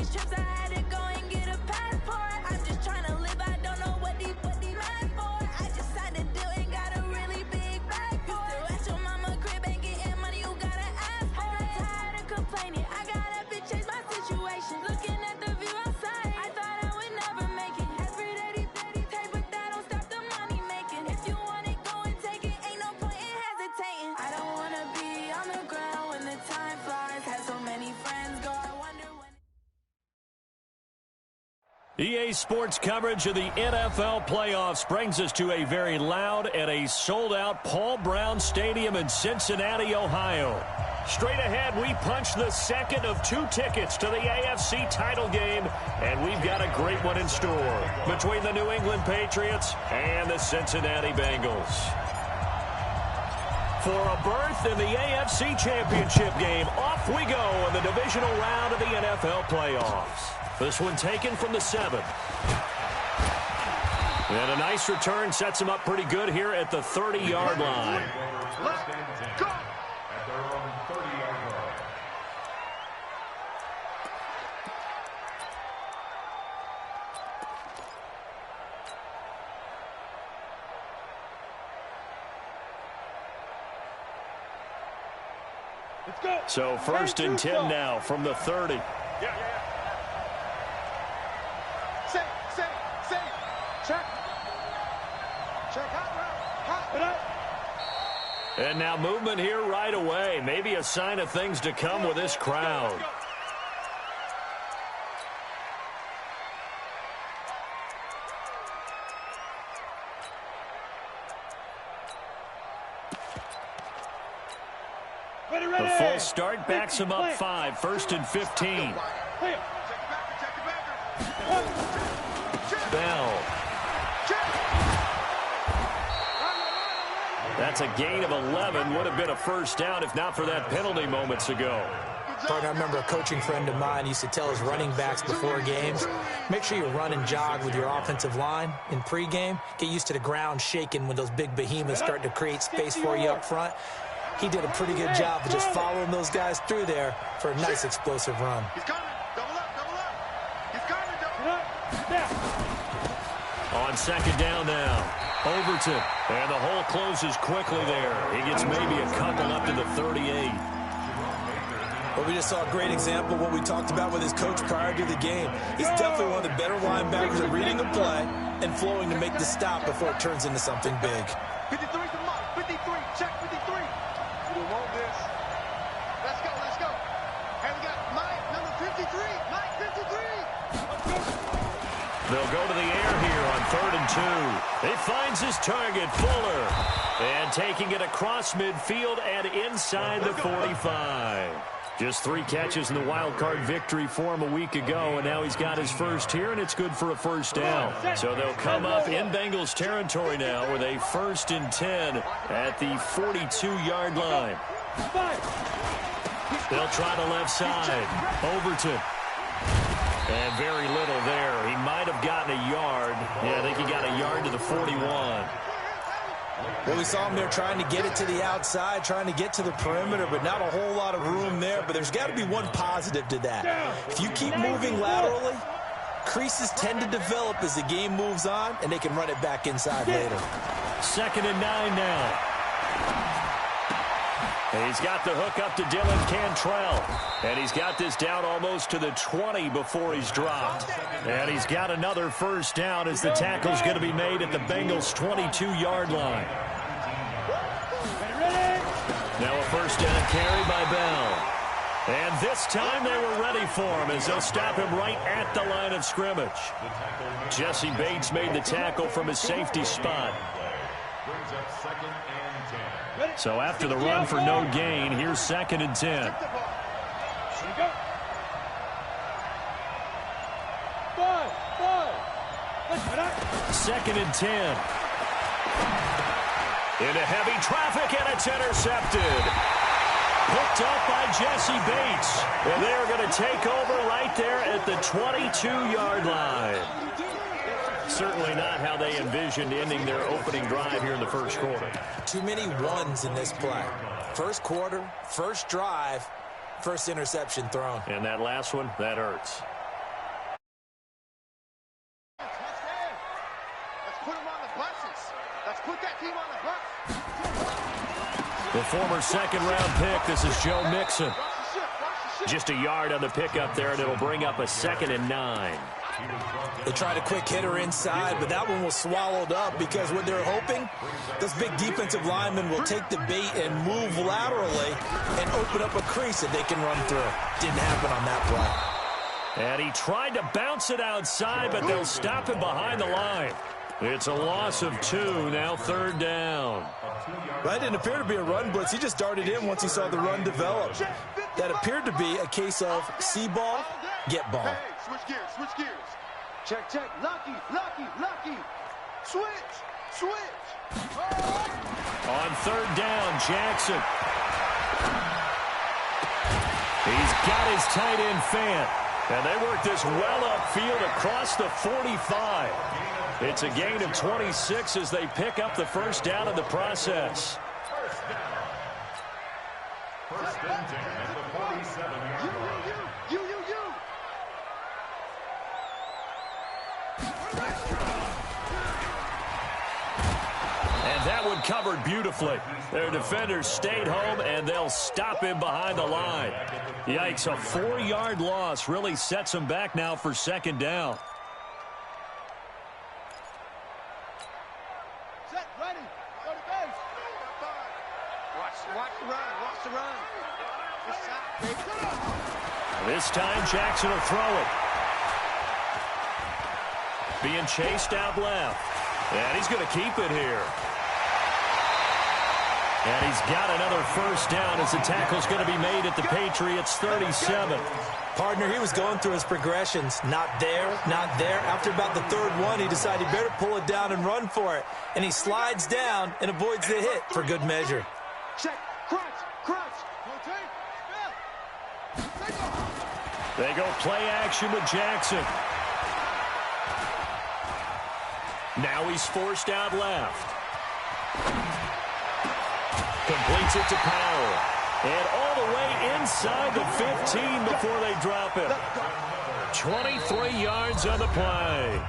many trips I had to go and get a passport. I'm just trying to live, I don't know what these mad for. I just signed a deal and got a really big bag for it. Still at your mama crib and getting money, you gotta ask for it. I'm tired of complaining, I gotta change my situation. Looking at the view outside, I thought I would never make it. Every day, but that don't stop the money making. If you want it, go and take it, ain't no point in hesitating. I don't wanna be on the ground when the time flies. Had so many friends go, I wonder when. EA Sports coverage of the NFL playoffs brings us to a very loud and a sold-out Paul Brown Stadium in Cincinnati, Ohio. Straight ahead, we punch the second of 2 tickets to the AFC title game, and we've got a great one in store between the New England Patriots and the Cincinnati Bengals. For a berth in the AFC Championship game, off we go in the divisional round of the NFL playoffs. This one taken from the 7th. And a nice return sets him up pretty good here at the 30-yard line. Let's go! At their own 30-yard line. Let's go. So 1st and 10 now from the 30. Yeah. Say. Check. Hot. And now movement here right away. Maybe a sign of things to come with this crowd. The full start backs him up 5. 1st and 15. Bell. That's a gain of 11. Would have been a first down if not for that penalty moments ago. Partner, I remember a coaching friend of mine used to tell his running backs before games, make sure you run and jog with your offensive line in pregame. Get used to the ground shaking when those big behemoths start to create space for you up front. He did a pretty good job of just following those guys through there for a nice explosive run. He's coming. Double up. He's coming. Double up. On 2nd down now. Overton. And the hole closes quickly there. He gets maybe a couple up to the 38. Well, we just saw a great example of what we talked about with his coach prior to the game. He's definitely one of the better linebackers at reading the play and flowing to make the stop before it turns into something big. 53 to Mike. 53. Check 53. We want this. Let's go. And we got Mike, number 53. Mike, 53. They'll go to the air here on 3rd and 2. He finds his target, Fuller. And taking it across midfield and inside the 45. Just 3 catches in the wild card victory for him a week ago, and now he's got his first here, and it's good for a first down. So they'll come up in Bengals territory now with a 1st and 10 at the 42-yard line. They'll try the left side. Overton. And very little there. He might have gotten a yard. Yeah, I think he got a yard to the 41. Well, we saw him there trying to get it to the outside, trying to get to the perimeter, but not a whole lot of room there. But there's got to be one positive to that. If you keep moving laterally, creases tend to develop as the game moves on, and they can run it back inside later. 2nd and 9 now. He's got the hook up to Dylan Cantrell. And he's got this down almost to the 20 before he's dropped. And he's got another first down as the tackle's going to be made at the Bengals' 22-yard line. Now a first down carry by Bell. And this time they were ready for him as they'll stop him right at the line of scrimmage. Jesse Bates made the tackle from his safety spot. So after the run for no gain, here's 2nd and 10. 2nd and 10. Into heavy traffic, and it's intercepted. Picked up by Jesse Bates. And they're going to take over right there at the 22-yard line. Certainly not how they envisioned ending their opening drive here in the first quarter. Too many ones in this play. First quarter, first drive, first interception thrown. And that last one, that hurts. Put that team on the bus. The former second-round pick, this is Joe Mixon. Just a yard on the pickup there, and it'll bring up a 2nd and 9. They tried a quick hitter inside, but that one was swallowed up because what they're hoping, this big defensive lineman will take the bait and move laterally and open up a crease that they can run through. Didn't happen on that play. And he tried to bounce it outside, but they'll stop him behind the line. It's a loss of 2, now 3rd down. That didn't appear to be a run blitz. He just darted in once he saw the run develop. That appeared to be a case of see ball, get ball. Hey, switch gears, switch gears. Check, check. Lucky, lucky, lucky. Switch, switch. On 3rd down, Jackson. He's got his tight end fan. And they work this well upfield across the 45. It's a gain of 26 as they pick up the 1st down in the process. First and 10 at the 47-yard line. You. And that one covered beautifully. Their defenders stayed home, and they'll stop him behind the line. Yikes, a 4-yard loss really sets them back now for 2nd down. Set, ready. Go to base. Watch the run. Watch the run. This time, Jackson will throw it. Being chased out left. And he's going to keep it here. And he's got another 1st down as the tackle's going to be made at the Patriots' 37. Partner, he was going through his progressions. Not there, not there. After about the 3rd one, he decided he better pull it down and run for it. And he slides down and avoids the hit for good measure. Check. Crunch. They go play action with Jackson. Now he's forced out left. Completes it to Powell. And all the way inside the 15 before they drop him. 23 yards on the play.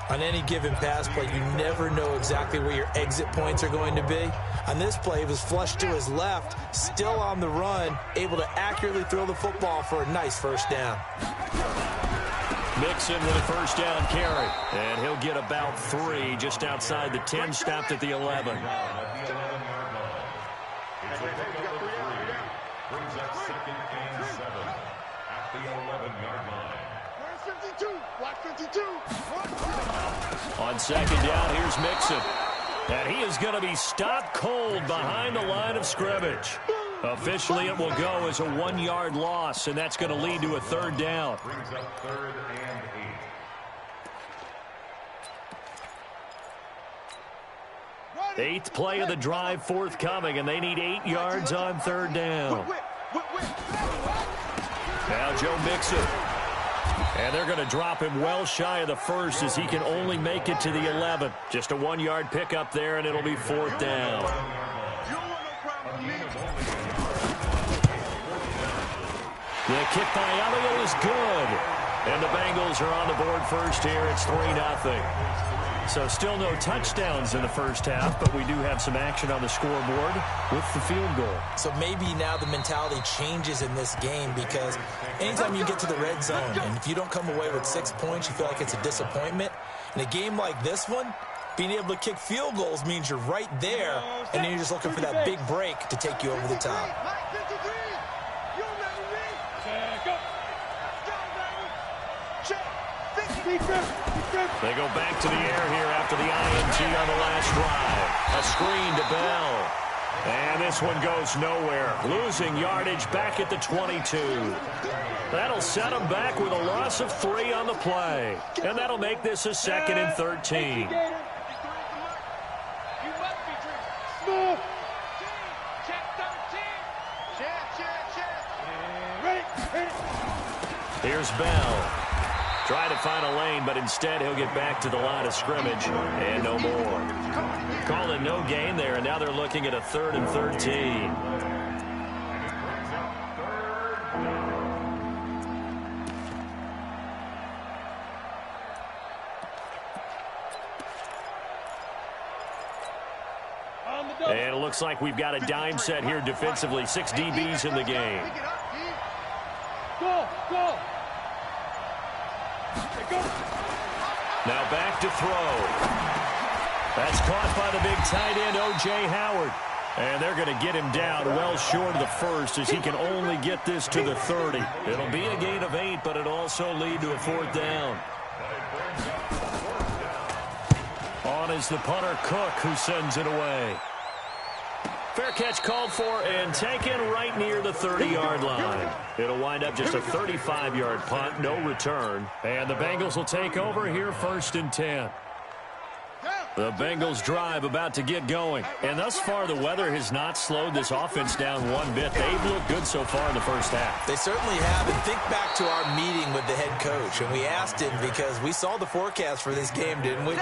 On any given pass play, you never know exactly where your exit points are going to be. On this play, he was flushed to his left, still on the run, able to accurately throw the football for a nice 1st down. Mixon with a 1st down carry. And he'll get about 3 just outside the 10, stopped at the 11. Brings up 2nd and 7 at the 11-yard line. Where's 52? Watch 52. On 2nd down, here's Mixon. And he is going to be stopped cold behind the line of scrimmage. Officially, it will go as a 1-yard loss, and that's going to lead to a 3rd down. Brings up 3rd and 8. 8th play of the drive forthcoming, and they need 8 yards on 3rd down. Now Joe Mixon. And they're going to drop him well shy of the 1st as he can only make it to the 11. Just a 1-yard pickup there, and it'll be 4th down. The kick by Elliott is good. And the Bengals are on the board first here. It's 3-0. So still no touchdowns in the 1st half, but we do have some action on the scoreboard with the field goal. So maybe now the mentality changes in this game because anytime you get to the red zone and if you don't come away with 6 points, you feel like it's a disappointment. In a game like this one, being able to kick field goals means you're right there, and then you're just looking for that big break to take you over the top. They go back to the air here after the INT on the last drive. A screen to Bell. And this one goes nowhere. Losing yardage back at the 22. That'll set them back with a loss of 3 on the play. And that'll make this a 2nd and 13. Here's Bell. Trying to find a lane, but instead he'll get back to the line of scrimmage and no more. Calling no gain there, and now they're looking at a 3rd and 13. And it looks like we've got a dime set here defensively. 6 DBs in the game. Now back to throw. That's caught by the big tight end, O.J. Howard. And they're going to get him down well short of the first as he can only get this to the 30. It'll be a gain of 8, but it'll also lead to a 4th down. On is the punter, Cook, who sends it away. Fair catch called for and taken right near the 30-yard line. It'll wind up just a 35-yard punt, no return. And the Bengals will take over here 1st and 10. The Bengals drive about to get going. And thus far, the weather has not slowed this offense down one bit. They've looked good so far in the first half. They certainly have. And think back to our meeting with the head coach. And we asked him because we saw the forecast for this game, didn't we?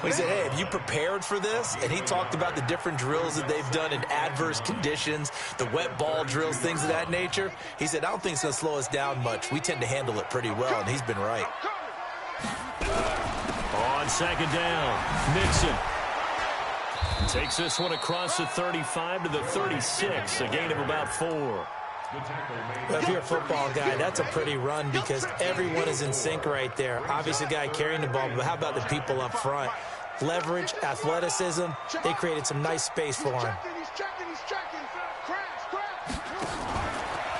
We said, hey, have you prepared for this? And he talked about the different drills that they've done in adverse conditions, the wet ball drills, things of that nature. He said, I don't think it's going to slow us down much. We tend to handle it pretty well, and he's been right. On 2nd down, Nixon takes this one across the 35 to the 36, a gain of about 4. Well, if you're a football guy, that's a pretty run because everyone is in sync right there. Obviously, the guy carrying the ball, but how about the people up front? Leverage, athleticism, they created some nice space for him.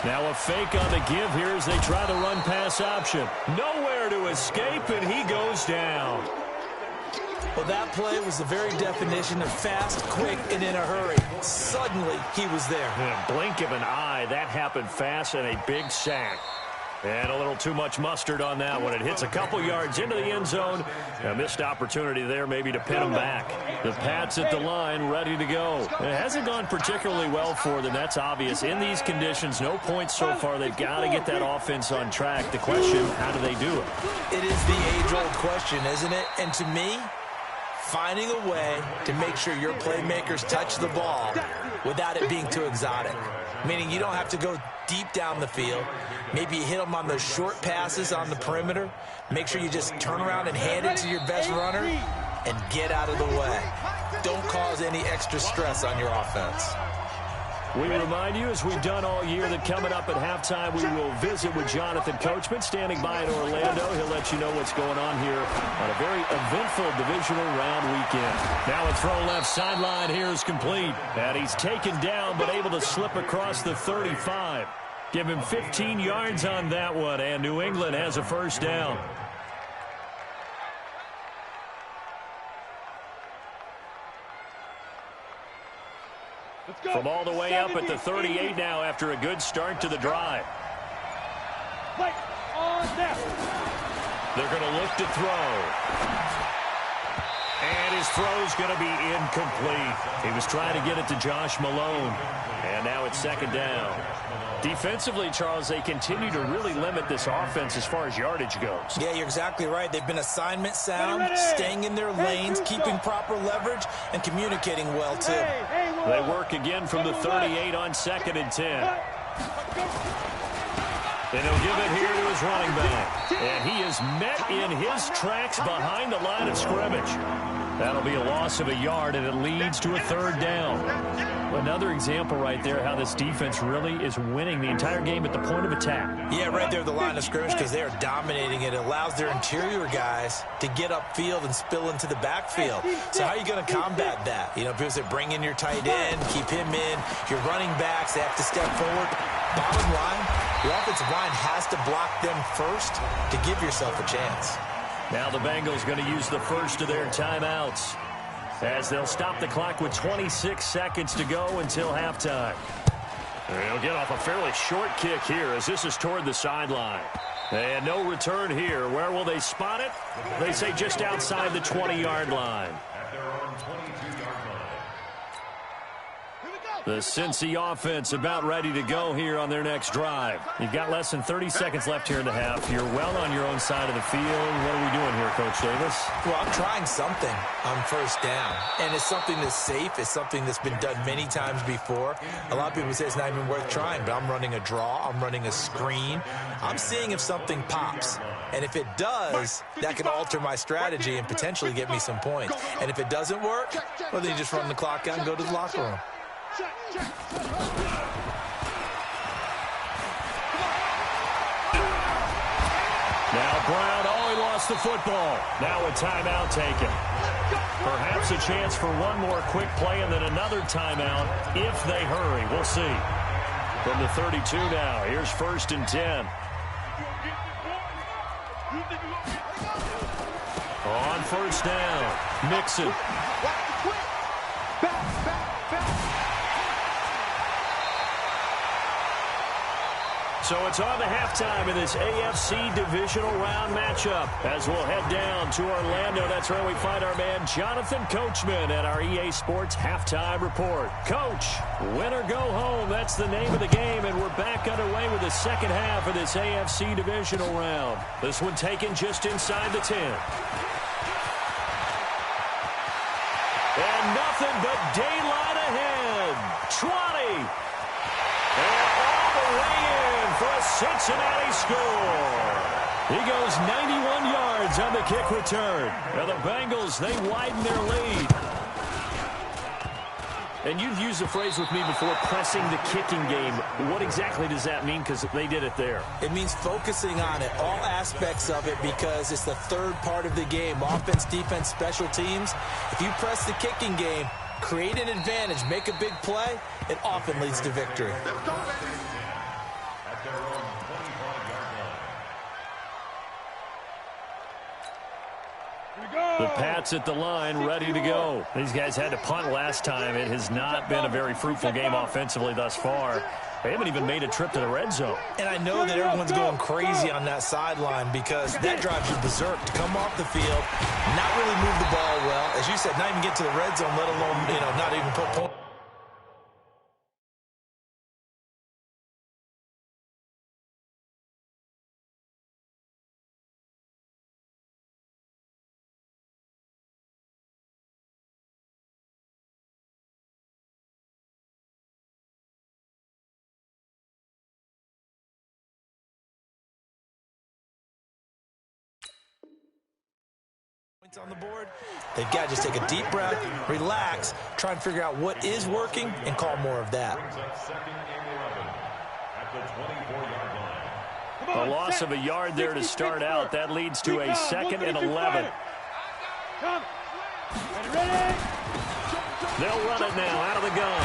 Now a fake on the give here as they try the run-pass option. Nowhere to escape, and he goes down. Well, that play was the very definition of fast, quick, and in a hurry. Suddenly, he was there. In a blink of an eye, that happened fast and a big sack. And a little too much mustard on that one. It hits a couple yards into the end zone. A missed opportunity there maybe to pin him back. The Pats at the line ready to go. It hasn't gone particularly well for them. That's obvious. In these conditions, no points so far. They've got to get that offense on track. The question, how do they do it? It is the age-old question, isn't it? And to me, finding a way to make sure your playmakers touch the ball without it being too exotic. Meaning you don't have to go deep down the field. Maybe you hit them on those short passes on the perimeter. Make sure you just turn around and hand it to your best runner and get out of the way. Don't cause any extra stress on your offense. We remind you, as we've done all year, that coming up at halftime, we will visit with Jonathan Coachman, standing by in Orlando. He'll let you know what's going on here on a very eventful divisional round weekend. Now a throw left sideline here is complete. And he's taken down, but able to slip across the 35. Give him 15 yards on that one, and New England has a 1st down. From all the way up at the 38 now after a good start to the drive. They're going to look to throw. And his throw's going to be incomplete. He was trying to get it to Josh Malone. And now it's 2nd down. Defensively, Charles, they continue to really limit this offense as far as yardage goes. Yeah, you're exactly right. They've been assignment sound, staying in their lanes, keeping proper leverage, and communicating well, too. They work again from the 38 on 2nd and 10. And he'll give it here to his running back. And he is met in his tracks behind the line of scrimmage. That'll be a loss of a yard, and it leads to a 3rd down. Another example right there how this defense really is winning the entire game at the point of attack. Yeah, right there at the line of scrimmage because they are dominating it. It allows their interior guys to get upfield and spill into the backfield. So how are you going to combat that? You know, people say bring in your tight end, keep him in. Your running backs, they have to step forward. Bottom line, your offensive line has to block them first to give yourself a chance. Now the Bengals going to use the first of their timeouts as they'll stop the clock with 26 seconds to go until halftime. They'll get off a fairly short kick here as this is toward the sideline. And no return here. Where will they spot it? They say just outside the 20-yard line. At their own 22-yard line. Here we go. The Cincy offense about ready to go here on their next drive. You've got less than 30 seconds left here in the half. You're well on your own side of the field. What are we doing here, Coach Davis? Well, I'm trying something on first down, and it's something that's safe. It's something that's been done many times before. A lot of people say it's not even worth trying, but I'm running a draw. I'm running a screen. I'm seeing if something pops, and if it does, that could alter my strategy and potentially get me some points. And if it doesn't work, well, then you just run the clock out and go to the locker room. Now Brown, he lost the football. Now a timeout taken. Perhaps a chance for one more quick play and then another timeout if they hurry. We'll see. From the 32 now, here's 1st and 10. On first down, Mixon. So it's on to halftime in this AFC divisional round matchup. As we'll head down to Orlando, that's where we find our man Jonathan Coachman at our EA Sports Halftime Report. Coach, win or go home, that's the name of the game, and we're back underway with the second half of this AFC divisional round. This one taken just inside the 10. And nothing but daylight ahead. 20. And all the way in for a Cincinnati score. He goes 91 yards on the kick return. Now the Bengals, they widen their lead. And you've used the phrase with me before, pressing the kicking game. What exactly does that mean? Because they did it there. It means focusing on it, all aspects of it, because it's the third part of the game. Offense, defense, special teams. If you press the kicking game, create an advantage, make a big play, it often leads to victory. The Pats at the line, ready to go. These guys had to punt last time. It has not been a very fruitful game offensively thus far. They haven't even made a trip to the red zone. And I know that everyone's going crazy on that sideline because that drives you berserk to come off the field, not really move the ball well. As you said, not even get to the red zone, let alone, not even put points. On the board, they've got to just take a deep breath, relax, try and figure out what is working, and call more of that. A loss of a yard there to start out. That leads to a 2nd and 11. They'll run it now out of the gun.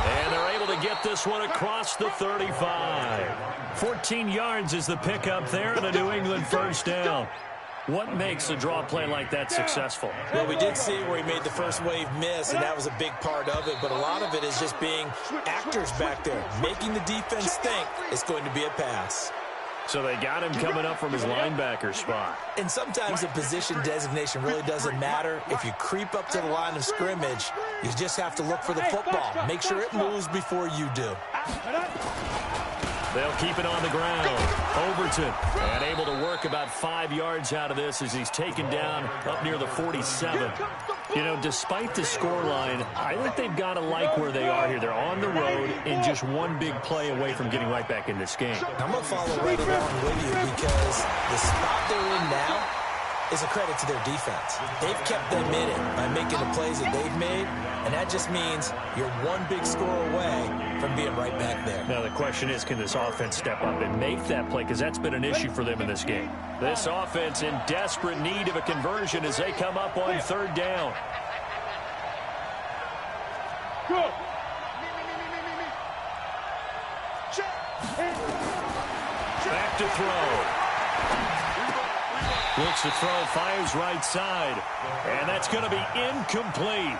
And they're able to get this one across the 35. 14 yards is the pickup there and a New England first down. What makes a draw play like that successful? Well, we did see where he made the first wave miss, and that was a big part of it. But a lot of it is just being actors back there, making the defense think it's going to be a pass. So they got him coming up from his linebacker spot. And sometimes the position designation really doesn't matter. If you creep up to the line of scrimmage, you just have to look for the football. Make sure it moves before you do. They'll keep it on the ground. Overton, and able to work about 5 yards out of this as he's taken down up near the 47. Despite the scoreline, I think they've got to like where they are here. They're on the road and just one big play away from getting right back in this game. I'm going to follow right along with you because the spot they're in now is a credit to their defense. They've kept them in it by making the plays that they've made, and that just means you're one big score away from being right back there. Now the question is, can this offense step up and make that play? Because that's been an issue for them in this game. This offense in desperate need of a conversion as they come up on 3rd down. Go. Back to throw. Looks to throw, fires right side. And that's going to be incomplete.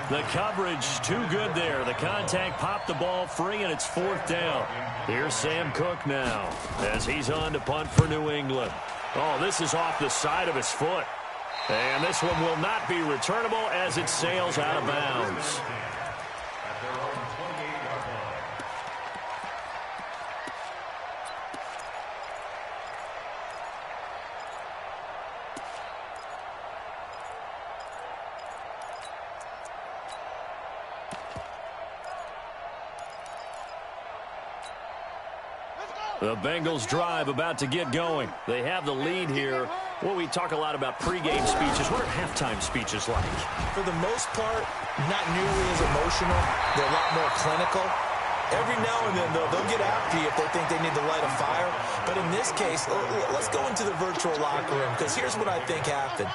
The coverage too good there. The contact popped the ball free, and it's 4th down. Here's Sam Cook now as he's on to punt for New England. Oh, this is off the side of his foot. And this one will not be returnable as it sails out of bounds. The Bengals drive about to get going. They have the lead here. Well, we talk a lot about pregame speeches. What are halftime speeches like? For the most part, not nearly as emotional. They're a lot more clinical. Every now and then, though, they'll get after you if they think they need to light a fire. But in this case, let's go into the virtual locker room, because here's what I think happened.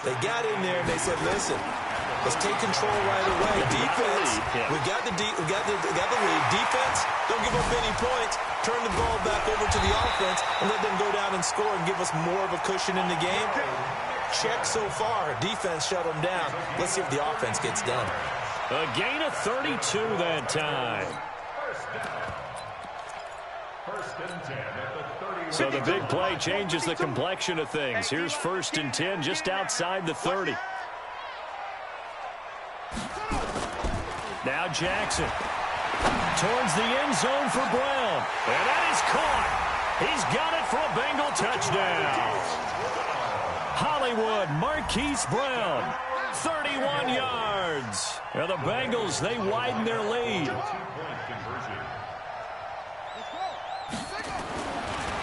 They got in there and they said, listen, let's take control right away. Defense, we got the lead. Defense, don't give up any points. Turn the ball back over to the offense and let them go down and score and give us more of a cushion in the game. Check so far. Defense shut them down. Let's see if the offense gets done. A gain of 32 that time. First and 10 at the 30. So the big play changes the complexion of things. Here's 1st and 10 just outside the 30. Now Jackson towards the end zone for Brown. And that is caught. He's got it for a Bengal touchdown. Hollywood Marquise Brown, 31 yards. Now the Bengals, they widen their lead.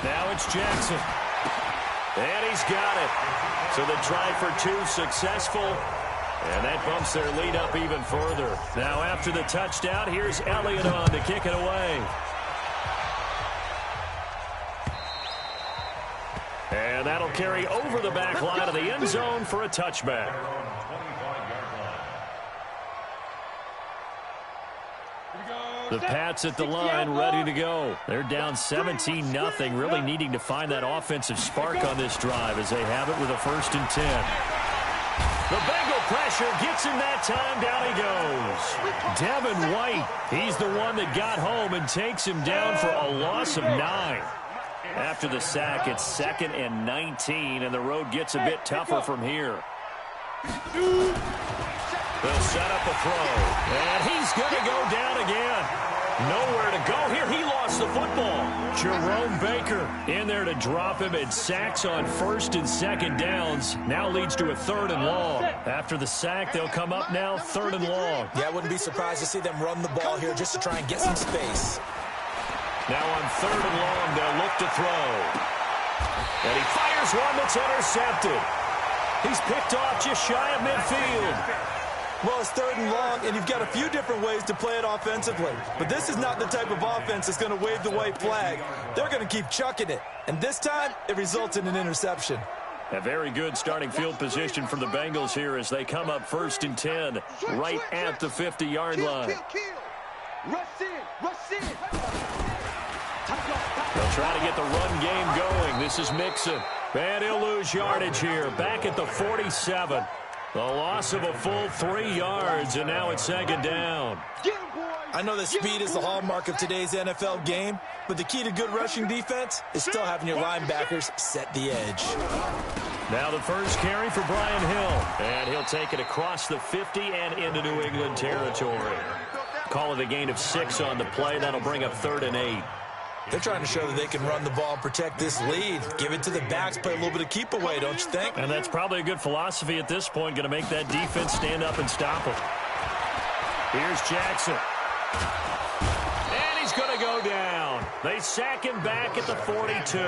Now it's Jackson. And he's got it. So the try for 2 successful. And that bumps their lead up even further. Now after the touchdown, here's Elliott on to kick it away. And that'll carry over the back line of the end zone for a touchback. The Pats at the line, ready to go. They're down 17-0, really needing to find that offensive spark on this drive as they have it with a 1st and 10. The Bengal pressure gets him that time. Down he goes. Devin White, he's the one that got home and takes him down for a loss of 9. After the sack, it's 2nd and 19, and the road gets a bit tougher from here. They'll set up a throw, and he's going to go down again. Nowhere to go here. He lost the football. Jerome Baker in there to drop him, and sacks on 1st and 2nd downs. Now leads to a 3rd and long. After the sack, they'll come up now 3rd and long. Yeah, I wouldn't be surprised to see them run the ball here just to try and get some space. Now on 3rd and long, they'll look to throw. And he fires one that's intercepted. He's picked off just shy of midfield. Well, it's 3rd and long, and you've got a few different ways to play it offensively. But this is not the type of offense that's going to wave the white flag. They're going to keep chucking it. And this time, it results in an interception. A very good starting field position for the Bengals here as they come up 1st and 10, right at the 50-yard line. Rush in. They'll try to get the run game going. This is Mixon. And he'll lose yardage here, back at the 47. The loss of a full 3 yards, and now it's 2nd down. I know that speed is the hallmark of today's NFL game, but the key to good rushing defense is still having your linebackers set the edge. Now the first carry for Brian Hill, and he'll take it across the 50 and into New England territory. Call it a gain of 6 on the play. That'll bring up 3rd and 8. They're trying to show that they can run the ball and protect this lead. Give it to the backs, play a little bit of keep away, don't you think? And that's probably a good philosophy at this point, going to make that defense stand up and stop them. Here's Jackson. And he's going to go down. They sack him back at the 42.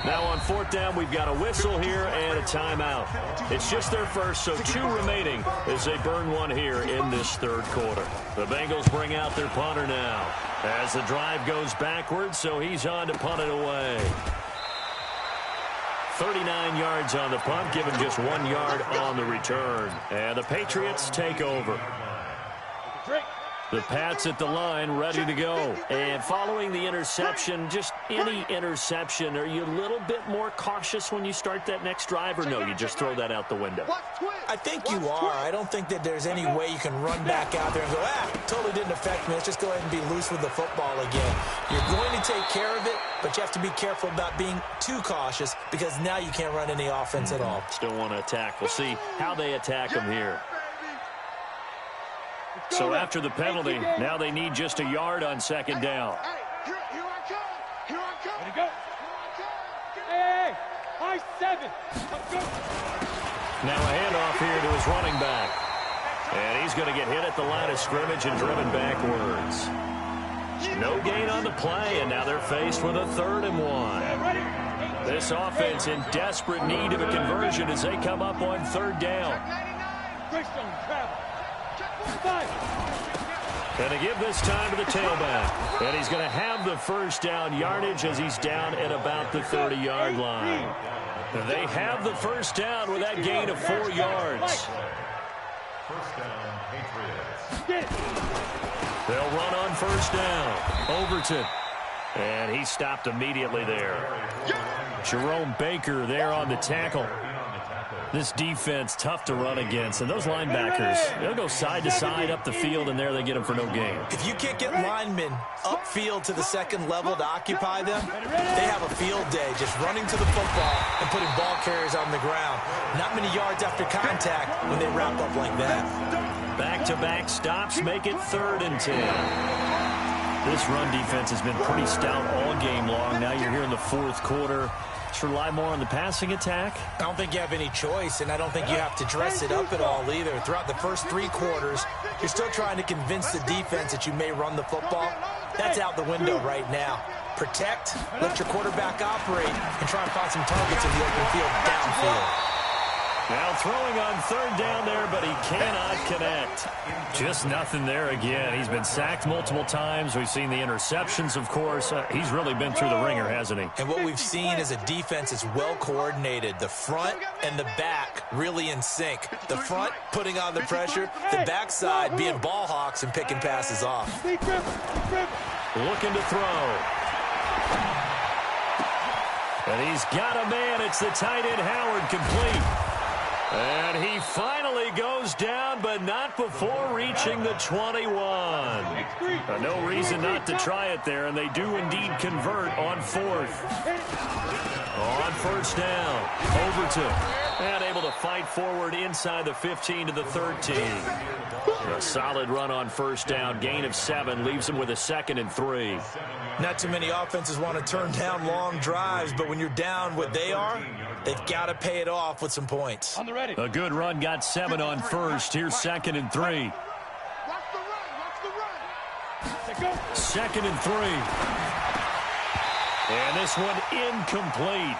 Now on 4th down, we've got a whistle here and a timeout. It's just their first, so 2 remaining as they burn one here in this 3rd quarter. The Bengals bring out their punter now as the drive goes backwards, so he's on to punt it away. 39 yards on the punt, given just 1 yard on the return. And the Patriots take over. The Pats at the line, ready to go. And following the interception, just any interception, are you a little bit more cautious when you start that next drive, or no, you just throw that out the window? I think you are. I don't think that there's any way you can run back out there and go, totally didn't affect me. Let's just go ahead and be loose with the football again. You're going to take care of it, but you have to be careful about being too cautious because now you can't run any offense at all. Still want to attack. We'll see how they attack them here. So after the penalty, now they need just a yard on 2nd down. Here I come. Ready to go. Hey, high 7. Let's go. Now a handoff here to his running back. And he's going to get hit at the line of scrimmage and driven backwards. No gain on the play, and now they're faced with a 3rd and 1. This offense in desperate need of a conversion as they come up on 3rd down. And to give this time to the tailback. And he's going to have the 1st down yardage as he's down at about the 30-yard line. They have the 1st down with that gain of 4 yards. 1st down, Patriots. They'll run on 1st down. Overton. And he stopped immediately there. Jerome Baker there on the tackle. This defense, tough to run against. And those linebackers, they'll go side to side up the field, and there they get them for no gain. If you can't get linemen upfield to the 2nd level to occupy them, they have a field day just running to the football and putting ball carriers on the ground. Not many yards after contact when they wrap up like that. Back-to-back stops make it 3rd and 10. This run defense has been pretty stout all game long. Now you're here in the 4th quarter. Let's rely more on the passing attack. I don't think you have any choice, and I don't think you have to dress it up at all either. Throughout the first 3 quarters, you're still trying to convince the defense that you may run the football. That's out the window right now. Protect, let your quarterback operate, and try and find some targets in the open field downfield. Now throwing on 3rd down there, but he cannot connect. Just nothing there again. He's been sacked multiple times. We've seen the interceptions, of course. He's really been through the ringer, hasn't he? And what we've seen is a defense that's well coordinated. The front and the back really in sync. The front putting on the pressure, the backside being ball hawks and picking passes off. Looking to throw. And he's got a man. It's the tight end Howard, complete. And he finally goes down, but not before reaching the 21. No reason not to try it there, and they do indeed convert on 4th. On 1st down, Overton. And able to fight forward inside the 15 to the 13. A solid run on 1st down, gain of 7, leaves him with a 2nd and 3. Not too many offenses want to turn down long drives, but when you're down what they are, they've got to pay it off with some points. A good run, got 7 on 1st. Here's 2nd and 3. Watch the run. 2nd and 3. And this one incomplete.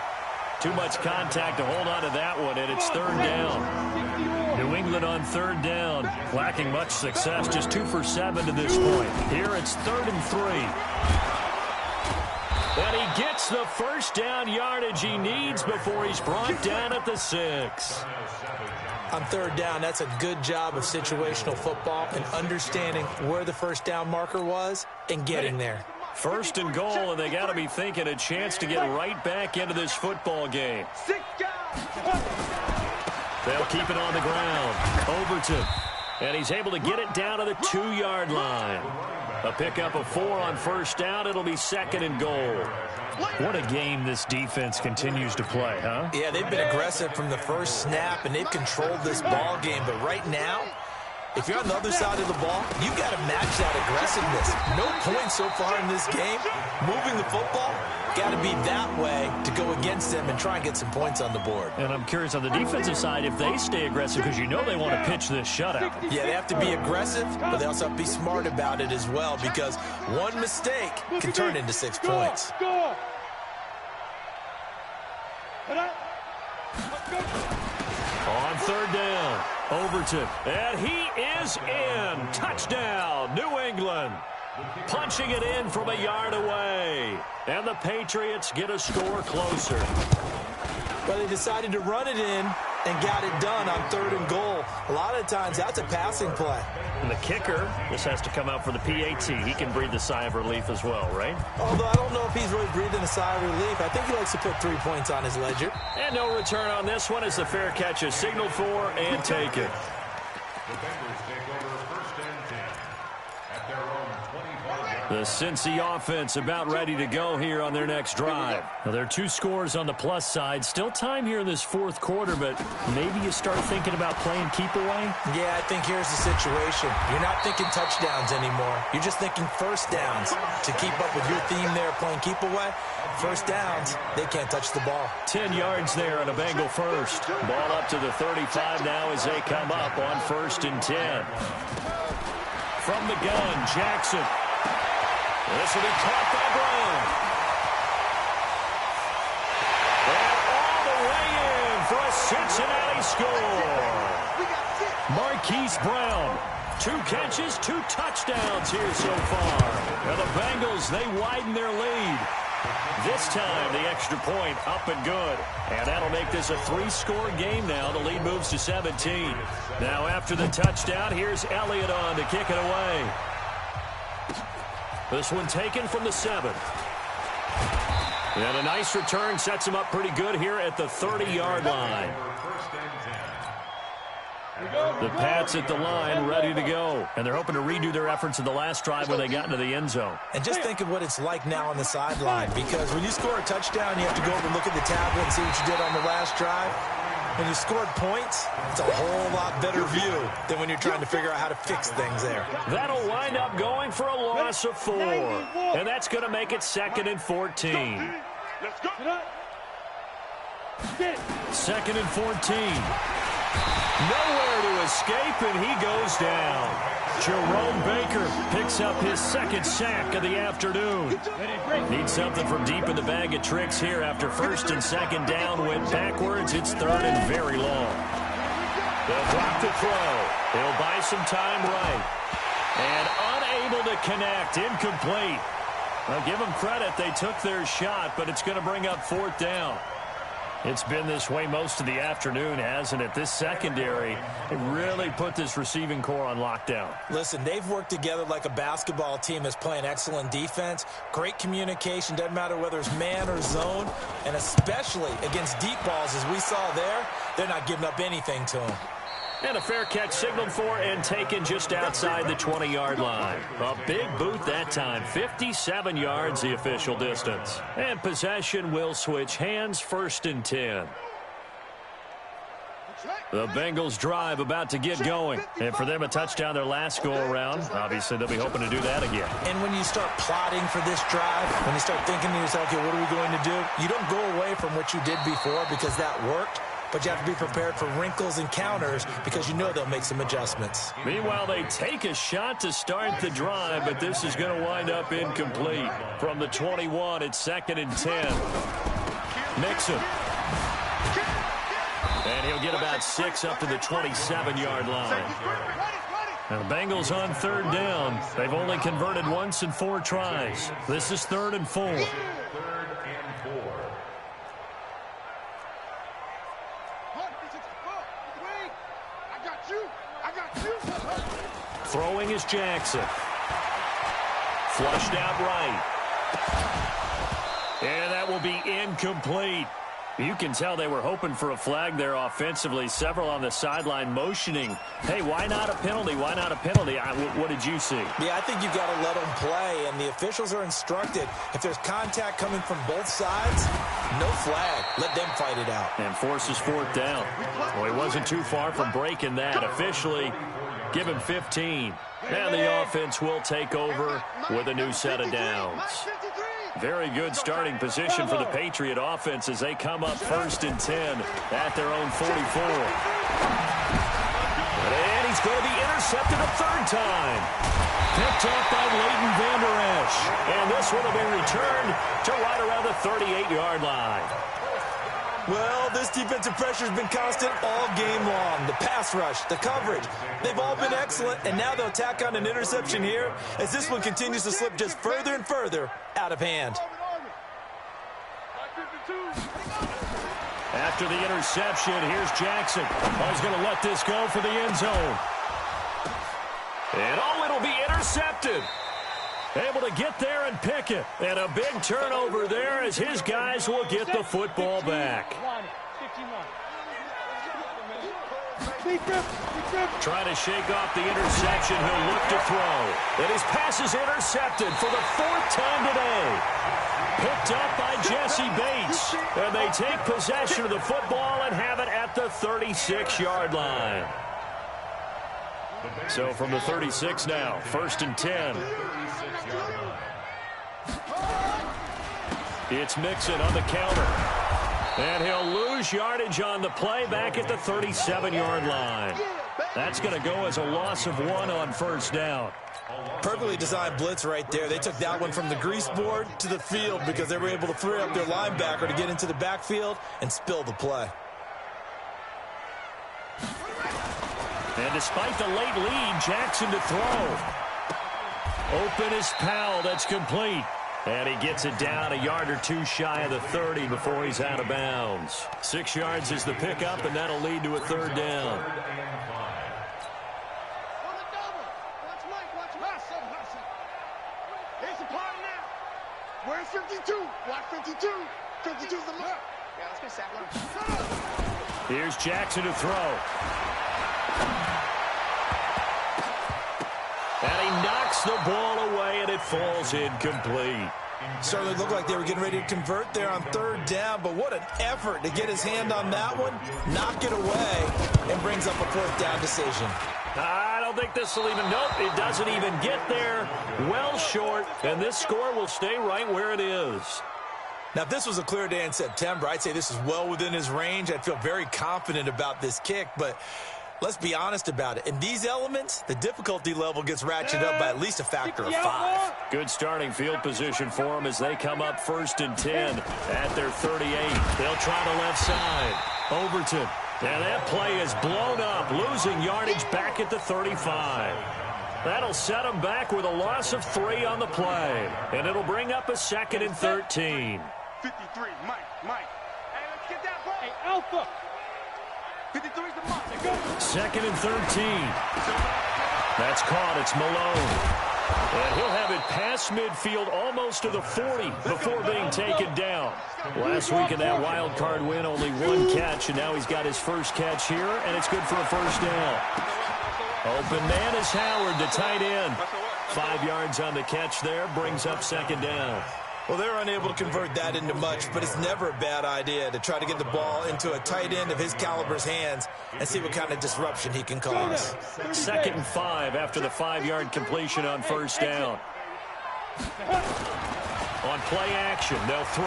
Too much contact to hold on to that one, and it's 3rd down. New England on 3rd down, lacking much success, just 2 for 7 to this point. Here it's 3rd and 3. And he gets the 1st down yardage he needs before he's brought down at the 6. On 3rd down, that's a good job of situational football and understanding where the 1st down marker was and getting there. 1st and goal, and they got to be thinking a chance to get right back into this football game. They'll keep it on the ground. Overton. And he's able to get it down to the 2-yard line. A pickup of 4 on 1st down. It'll be 2nd and goal. What a game this defense continues to play, huh? Yeah, they've been aggressive from the first snap, and they've controlled this ball game. But right now, if you're on the other side of the ball, you got to match that aggressiveness. No points so far in this game. Moving the football, got to be that way to go against them and try and get some points on the board. And I'm curious on the defensive side if they stay aggressive, because you know they want to pitch this shutout. Yeah, they have to be aggressive, but they also have to be smart about it as well, because one mistake can turn into 6 points. On 3rd down, Overton, and he is in. Touchdown, New England. Punching it in from a yard away. And the Patriots get a score closer. Well, they decided to run it in and got it done on 3rd and goal. A lot of times, that's a passing play. And the kicker, this has to come out for the PAT. He can breathe a sigh of relief as well, right? Although I don't know if he's really breathing a sigh of relief. I think he likes to put 3 points on his ledger. And no return on this one as the fair catch is signaled for and taken. The Bengals take over 1st and 10 at their own 25-yard The Cincy offense about ready to go here on their next drive. Now, there are 2 scores on the plus side. Still time here in this 4th quarter, but maybe you start thinking about playing keep away? Yeah, I think here's the situation. You're not thinking touchdowns anymore. You're just thinking 1st downs. To keep up with your theme there, playing keep away, 1st downs, they can't touch the ball. 10 yards there on a Bengal first. Ball up to the 35 now as they come up on 1st and 10. From the gun, Jackson. This will be caught by Brown. And all the way in for a Cincinnati score. Marquise Brown. 2 catches, 2 touchdowns here so far. And the Bengals, they widen their lead. This time, the extra point up and good. And that'll make this a 3-score game now. The lead moves to 17. Now, after the touchdown, here's Elliott on to kick it away. This one taken from the 7. And a nice return sets him up pretty good here at the 30-yard line. The Pats at the line, ready to go. And they're hoping to redo their efforts in the last drive when they got into the end zone. And just think of what it's like now on the sideline, because when you score a touchdown, you have to go over and look at the tablet and see what you did on the last drive. When you scored points, it's a whole lot better view than when you're trying to figure out how to fix things there. That'll wind up going for a loss of 4. And that's going to make it 2nd and 14. Let's go. 2nd and 14. Nowhere to escape, and he goes down. Jerome Baker picks up his 2nd sack of the afternoon. Needs something from deep in the bag of tricks here after 1st and 2nd down went backwards. It's 3rd and very long. They'll block the throw. He'll buy some time right. And unable to connect. Incomplete. I'll give them credit. They took their shot, but it's going to bring up 4th down. It's been this way most of the afternoon, hasn't it? This secondary really put this receiving core on lockdown. Listen, they've worked together like a basketball team that's playing excellent defense. Great communication, doesn't matter whether it's man or zone. And especially against deep balls, as we saw there, they're not giving up anything to them. And a fair catch signaled for and taken just outside the 20-yard line. A big boot that time. 57 yards the official distance. And possession will switch hands, 1st and 10. The Bengals drive about to get going. And for them, a touchdown their last go-around. Obviously, they'll be hoping to do that again. And when you start plotting for this drive, when you start thinking to yourself, okay, what are we going to do? You don't go away from what you did before because that worked. But you have to be prepared for wrinkles and counters because you know they'll make some adjustments. Meanwhile, they take a shot to start the drive, but this is going to wind up incomplete. From the 21, it's 2nd and 10. Mixon. And he'll get about 6 up to the 27-yard line. Now, the Bengals on 3rd down. They've only converted once in 4 tries. This is 3rd and 4. Throwing is Jackson. Flushed out right. And that will be incomplete. You can tell they were hoping for a flag there offensively. Several on the sideline motioning. Hey, why not a penalty? Why not a penalty? What did you see? Yeah, I think you've got to let them play, and the officials are instructed. If there's contact coming from both sides, no flag. Let them fight it out. And forces 4th down. Well, he wasn't too far from breaking that. Officially, give him 15. And the offense will take over with a new set of downs. Very good starting position for the Patriot offense as they come up 1st and 10 at their own 44. And he's going to be intercepted a 3rd time. Picked up by Leighton Vander Esch. And this one will be returned to right around the 38-yard line. Well, this defensive pressure has been constant all game long. The pass rush, the coverage, they've all been excellent, and now they'll tack on an interception here as this one continues to slip just further and further out of hand. After the interception, here's Jackson. He's going to let this go for the end zone. And it'll be intercepted. Able to get there and pick it. And a big turnover there as his guys will get the football back. Trying to shake off the interception. He'll look to throw. And his pass is intercepted for the 4th time today. Picked up by Jesse Bates. And they take possession of the football and have it at the 36-yard line. So from the 36 now, 1st and 10. It's Mixon on the counter. And he'll lose yardage on the play back at the 37-yard line. That's going to go as a loss of 1 on 1st down. Perfectly designed blitz right there. They took that one from the grease board to the field because they were able to free up their linebacker to get into the backfield and spill the play. And despite the late lead, Jackson to throw. Open is Powell. That's complete. And he gets it down a yard or two shy of the 30 before he's out of bounds. 6 yards is the pickup, and that'll lead to a third down. Here's the part now. Where's 52? Watch 52. 52's the mark. Yeah, let's get sacked. Here's Jackson to throw. And he knocks the ball away, and it falls incomplete. Certainly looked like they were getting ready to convert there on third down, but what an effort to get his hand on that one, knock it away, and brings up a fourth down decision. I don't think this will even, nope, it doesn't even get there. Well short, and this score will stay right where it is. Now, if this was a clear day in September, I'd say this is well within his range. I'd feel very confident about this kick, but let's be honest about it. In these elements, the difficulty level gets ratcheted up by at least a factor of 5. Good starting field position for them as they come up 1st and 10 at their 38. They'll try the left side. Overton. And that play is blown up, losing yardage back at the 35. That'll set them back with a loss of 3 on the play. And it'll bring up a 2nd and 13. 53, Mike. Hey, let's get that ball. Hey, Alpha. 53's the mark. 2nd and 13. That's caught. It's Malone. And he'll have it past midfield almost to the 40 before being taken down. Last week in that wild card win, only 1 catch, and now he's got his first catch here, and it's good for a first down. Open man is Howard, the tight end. 5 yards on the catch there, brings up 2nd down. Well, they're unable to convert that into much, but it's never a bad idea to try to get the ball into a tight end of his caliber's hands and see what kind of disruption he can cause. 2nd and 5 after the 5-yard completion on first down. On play action, they'll throw.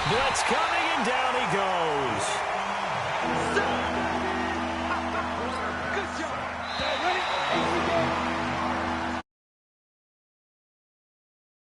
Blitz coming, and down he goes.